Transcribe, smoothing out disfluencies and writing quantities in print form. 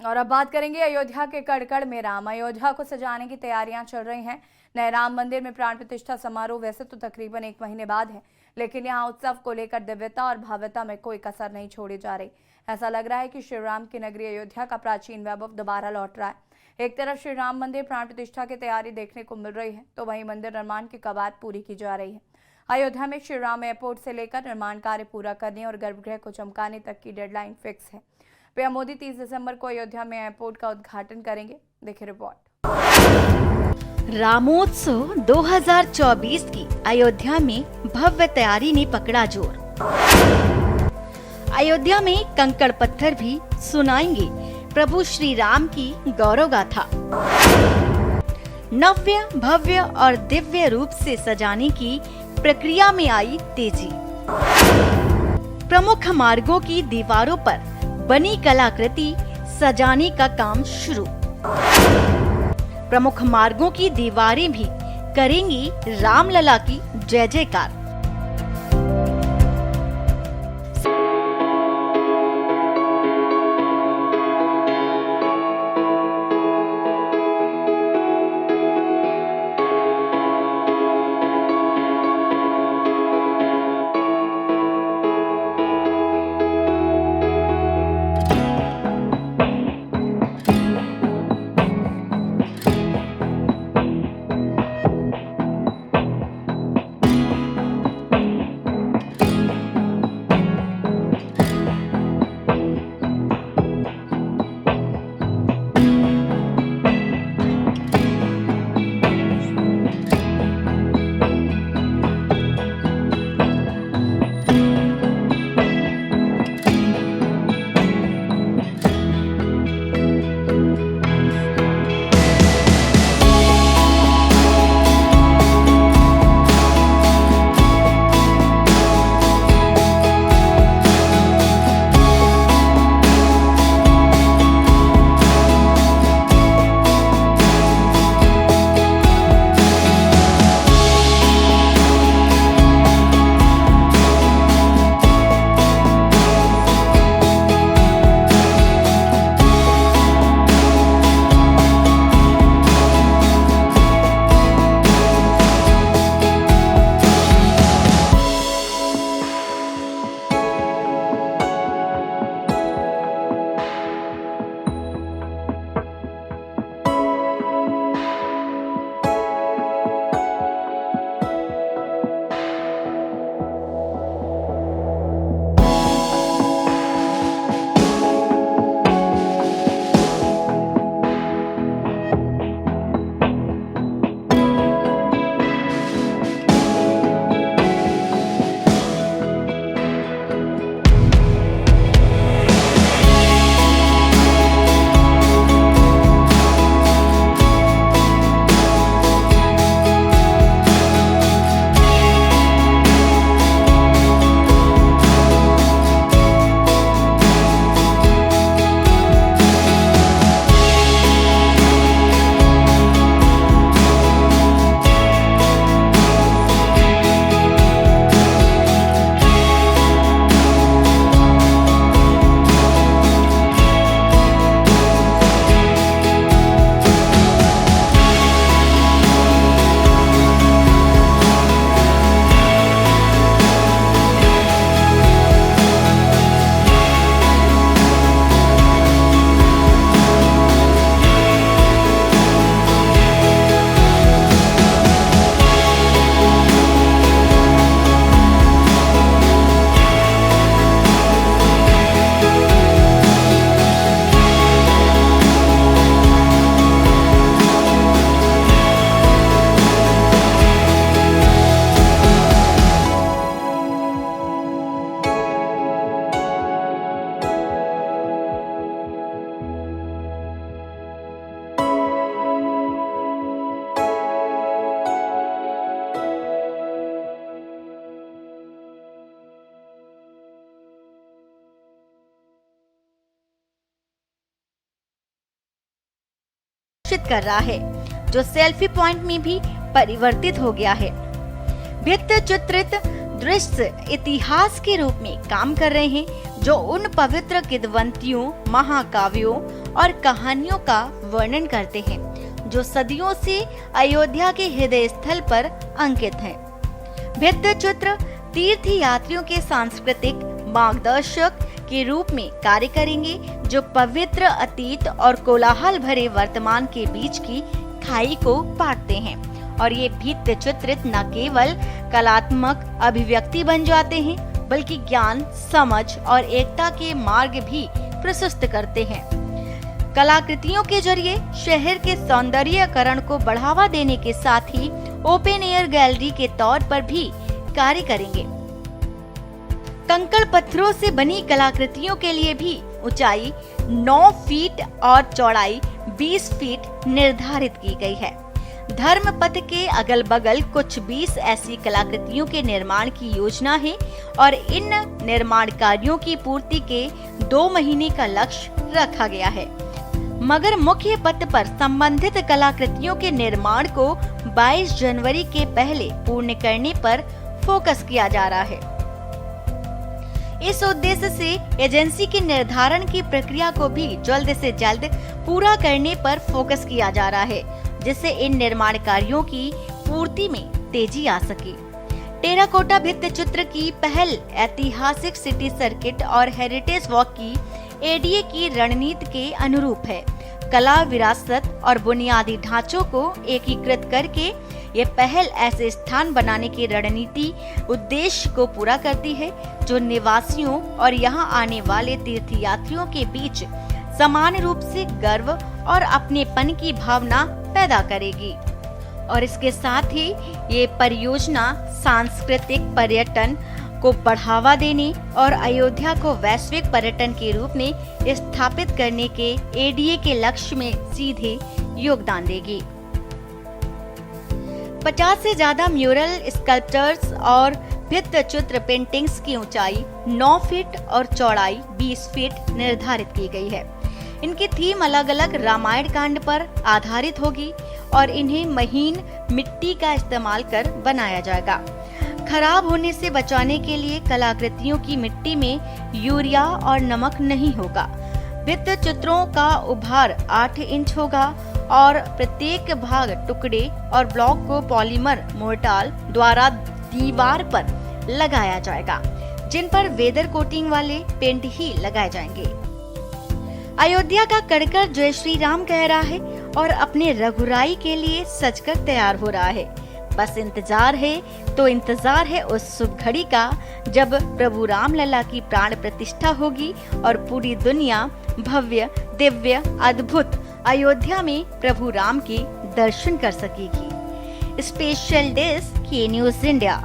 और अब बात करेंगे अयोध्या के कड़कड़ में राम। अयोध्या को सजाने की तैयारियां चल रही हैं। नए राम मंदिर में प्राण प्रतिष्ठा समारोह वैसे तो तकरीबन 1 महीने बाद है, लेकिन यहां उत्सव को लेकर दिव्यता और भव्यता में कोई कसर नहीं छोड़ी जा रही। ऐसा लग रहा है कि श्री राम की नगरी अयोध्या का प्राचीन वैभव दोबारा लौट रहा है। एक तरफ श्री राम मंदिर प्राण प्रतिष्ठा की तैयारी देखने को मिल रही है, तो वहीं मंदिर निर्माण की कवायद पूरी की जा रही है। अयोध्या में श्री राम एयरपोर्ट से लेकर निर्माण कार्य पूरा करने और गर्भगृह को चमकाने तक की डेडलाइन फिक्स है। पीएम मोदी 30 दिसंबर को अयोध्या में एयरपोर्ट का उद्घाटन करेंगे। देखिए रिपोर्ट। रामोत्सव 2024 की अयोध्या में भव्य तैयारी ने पकड़ा जोर। अयोध्या में कंकड़ पत्थर भी सुनाएंगे प्रभु श्री राम की गौरव गाथा। नव्य भव्य और दिव्य रूप से सजाने की प्रक्रिया में आई तेजी। प्रमुख मार्गों की दीवारों पर बनी कलाकृति सजाने का काम शुरू। प्रमुख मार्गों की दीवारें भी करेंगी रामलला की जय जयकार। कर रहा है, जो सेल्फी पॉइंट में भी परिवर्तित हो गया है। भित्ति चित्रित दृश्य इतिहास के रूप में काम कर रहे हैं, जो उन पवित्र किंवदंतियों, महाकाव्यों और कहानियों का वर्णन करते हैं जो सदियों से अयोध्या के हृदय स्थल पर अंकित हैं। भित्ति चित्र तीर्थ यात्रियों के सांस्कृतिक मार्गदर्शक के रूप में कार्य करेंगे जो पवित्र अतीत और कोलाहल भरे वर्तमान के बीच की खाई को पाटते हैं। और ये भित्ति चित्रित न केवल कलात्मक अभिव्यक्ति बन जाते हैं बल्कि ज्ञान, समझ और एकता के मार्ग भी प्रशस्त करते हैं। कलाकृतियों के जरिए शहर के सौंदर्यीकरण को बढ़ावा देने के साथ ही ओपन एयर गैलरी के तौर पर भी कार्य करेंगे। कंकड़ पत्थरों से बनी कलाकृतियों के लिए भी ऊंचाई 9 फीट और चौड़ाई 20 फीट निर्धारित की गई है। धर्मपथ के अगल बगल कुछ 20 ऐसी कलाकृतियों के निर्माण की योजना है और इन निर्माण कार्यों की पूर्ति के 2 महीने का लक्ष्य रखा गया है। मगर मुख्य पथ पर संबंधित कलाकृतियों के निर्माण को 22 जनवरी के पहले पूर्ण करने पर फोकस किया जा रहा है। इस उद्देश्य से एजेंसी के निर्धारण की प्रक्रिया को भी जल्द से जल्द पूरा करने पर फोकस किया जा रहा है, जिससे इन निर्माण कार्यों की पूर्ति में तेजी आ सके। टेराकोटा भित्ति चित्र की पहल ऐतिहासिक सिटी सर्किट और हेरिटेज वॉक की एडीए की रणनीति के अनुरूप है। कला विरासत और बुनियादी ढांचों को एकीकृत करके ये पहल ऐसे स्थान बनाने की रणनीति उद्देश्य को पूरा करती है जो निवासियों और यहाँ आने वाले तीर्थयात्रियों के बीच समान रूप से गर्व और अपनेपन की भावना पैदा करेगी। और इसके साथ ही ये परियोजना सांस्कृतिक पर्यटन को बढ़ावा देने और अयोध्या को वैश्विक पर्यटन के रूप में स्थापित करने के एडीए के लक्ष्य में सीधे योगदान देगी। 50 से ज्यादा म्यूरल स्कल्पचर्स और भित्ति चित्र पेंटिंग्स की ऊंचाई 9 फीट और चौड़ाई 20 फीट निर्धारित की गई है। इनकी थीम अलग अलग रामायण कांड पर आधारित होगी और इन्हें महीन मिट्टी का इस्तेमाल कर बनाया जाएगा। खराब होने से बचाने के लिए कलाकृतियों की मिट्टी में यूरिया और नमक नहीं होगा। भित्ति चित्रों का उभार 8 इंच होगा और प्रत्येक भाग टुकड़े और ब्लॉक को पॉलीमर मोर्टार द्वारा दीवार पर लगाया जाएगा, जिन पर वेदर कोटिंग वाले पेंट ही लगाए जाएंगे। अयोध्या का कड़कड़ जय श्री राम कह रहा है और अपने रघुराई के लिए सजकर तैयार हो रहा है। बस इंतजार है उस शुभ घड़ी का जब प्रभु राम लला की प्राण प्रतिष्ठा होगी और पूरी दुनिया भव्य, दिव्य, अद्भुत अयोध्या में प्रभु राम के दर्शन कर सकेगी। स्पेशल डेस्क के न्यूज़ इंडिया।